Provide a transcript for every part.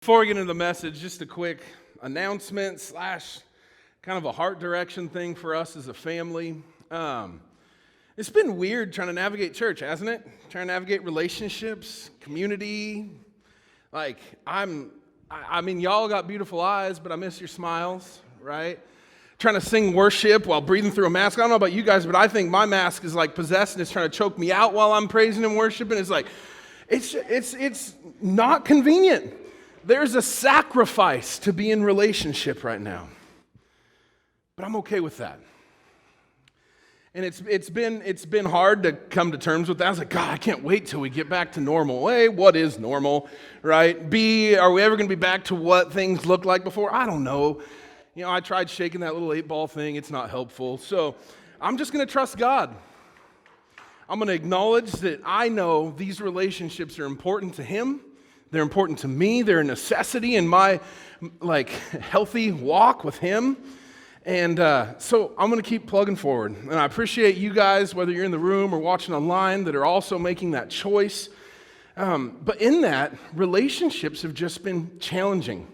Before we get into the message, just a quick announcement slash kind of a heart direction thing for us as a family. It's been weird trying to navigate church, hasn't it? Trying to navigate relationships, community. I mean, y'all got beautiful eyes, but I miss your smiles, right? Trying to sing worship while breathing through a mask. I don't know about you guys, but I think my mask is like possessed and it's trying to choke me out while I'm praising and worshiping. It's like, it's not convenient. There's a sacrifice to be in relationship right now. But I'm okay with that. And it's been hard to come to terms with that. I was like, God, I can't wait till we get back to normal. A, what is normal, right? B, are we ever going to be back to what things looked like before? I don't know. You know, I tried shaking that little 8-ball thing. It's not helpful. So I'm just going to trust God. I'm going to acknowledge that I know these relationships are important to Him. They're important to me. They're a necessity in my healthy walk with Him. And so I'm going to keep plugging forward. And I appreciate you guys, whether you're in the room or watching online, that are also making that choice. But in that, relationships have just been challenging.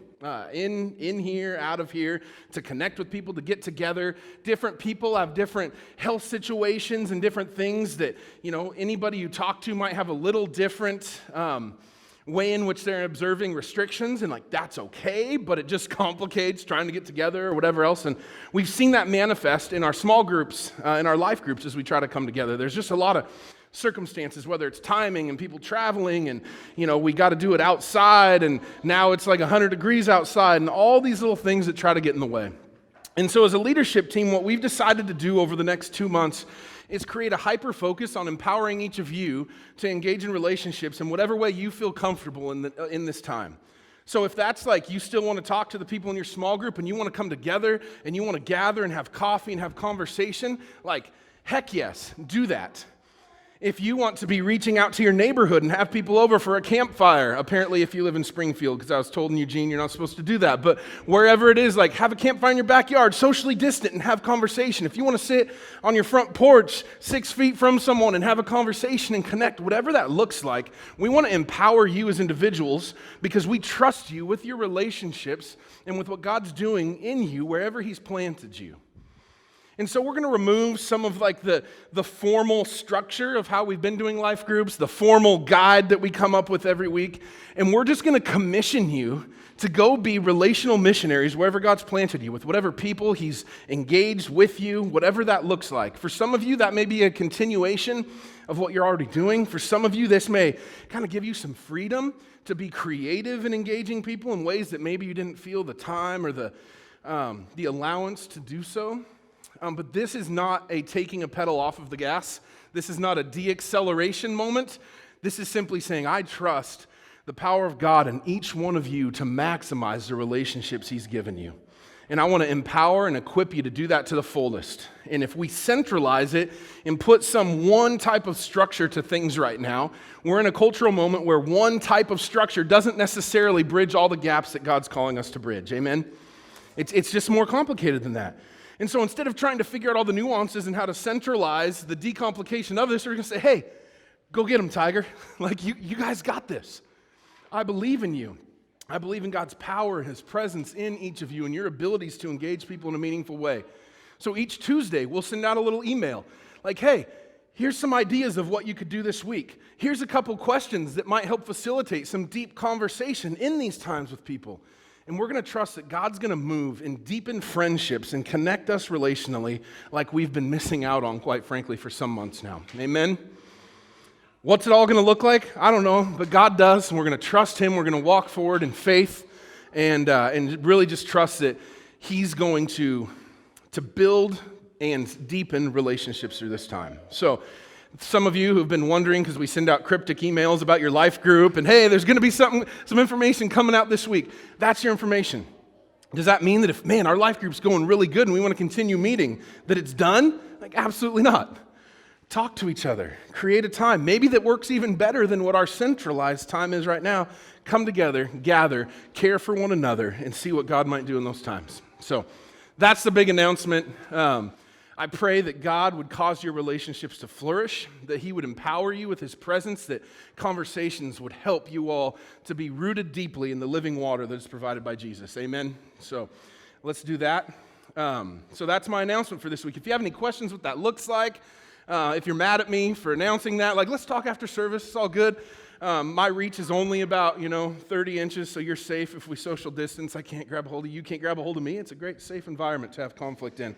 In here, out of here, to connect with people, to get together. Different people have different health situations and different things that, you know, anybody you talk to might have a little different way in which they're observing restrictions, and that's okay, but it just complicates trying to get together or whatever else. And we've seen that manifest in our small groups, in our life groups as we try to come together. There's just a lot of circumstances, whether it's timing and people traveling and, you know, we got to do it outside and now it's like 100 degrees outside and all these little things that try to get in the way. And so as a leadership team, what we've decided to do over the next 2 months is create a hyper focus on empowering each of you to engage in relationships in whatever way you feel comfortable in this time. So if that's like you still want to talk to the people in your small group and you want to come together and you want to gather and have coffee and have conversation, heck yes, do that. If you want to be reaching out to your neighborhood and have people over for a campfire, apparently if you live in Springfield, because I was told in Eugene you're not supposed to do that, but wherever it is, have a campfire in your backyard, socially distant, and have conversation. If you want to sit on your front porch 6 feet from someone and have a conversation and connect, whatever that looks like, we want to empower you as individuals because we trust you with your relationships and with what God's doing in you wherever He's planted you. And so we're going to remove some of the formal structure of how we've been doing life groups, the formal guide that we come up with every week, and we're just going to commission you to go be relational missionaries wherever God's planted you, with whatever people He's engaged with you, whatever that looks like. For some of you, that may be a continuation of what you're already doing. For some of you, this may kind of give you some freedom to be creative in engaging people in ways that maybe you didn't feel the time or the allowance to do so. But this is not a taking a pedal off of the gas. This is not a de-acceleration moment. This is simply saying, I trust the power of God in each one of you to maximize the relationships He's given you. And I want to empower and equip you to do that to the fullest. And if we centralize it and put one type of structure to things right now, we're in a cultural moment where one type of structure doesn't necessarily bridge all the gaps that God's calling us to bridge. Amen? It's just more complicated than that. And so instead of trying to figure out all the nuances and how to centralize the decomplication of this, we're going to say, hey, go get them, Tiger. You guys got this. I believe in you. I believe in God's power and His presence in each of you and your abilities to engage people in a meaningful way. So each Tuesday, we'll send out a little email hey, here's some ideas of what you could do this week. Here's a couple questions that might help facilitate some deep conversation in these times with people. And we're going to trust that God's going to move and deepen friendships and connect us relationally like we've been missing out on, quite frankly, for some months now. Amen? What's it all going to look like? I don't know, but God does, and we're going to trust Him. We're going to walk forward in faith and really just trust that He's going to build and deepen relationships through this time. So, some of you who've been wondering, because we send out cryptic emails about your life group, and hey, there's going to be some information coming out this week. That's your information. Does that mean that if, our life group's going really good and we want to continue meeting, that it's done? Absolutely not. Talk to each other. Create a time, maybe that works even better than what our centralized time is right now. Come together, gather, care for one another, and see what God might do in those times. So that's the big announcement. I pray that God would cause your relationships to flourish, that He would empower you with His presence, that conversations would help you all to be rooted deeply in the living water that is provided by Jesus. Amen? So let's do that. So that's my announcement for this week. If you have any questions what that looks like, if you're mad at me for announcing that, let's talk after service. It's all good. My reach is only about, 30 inches, so you're safe if we social distance. I can't grab a hold of you. You can't grab a hold of me. It's a great, safe environment to have conflict in.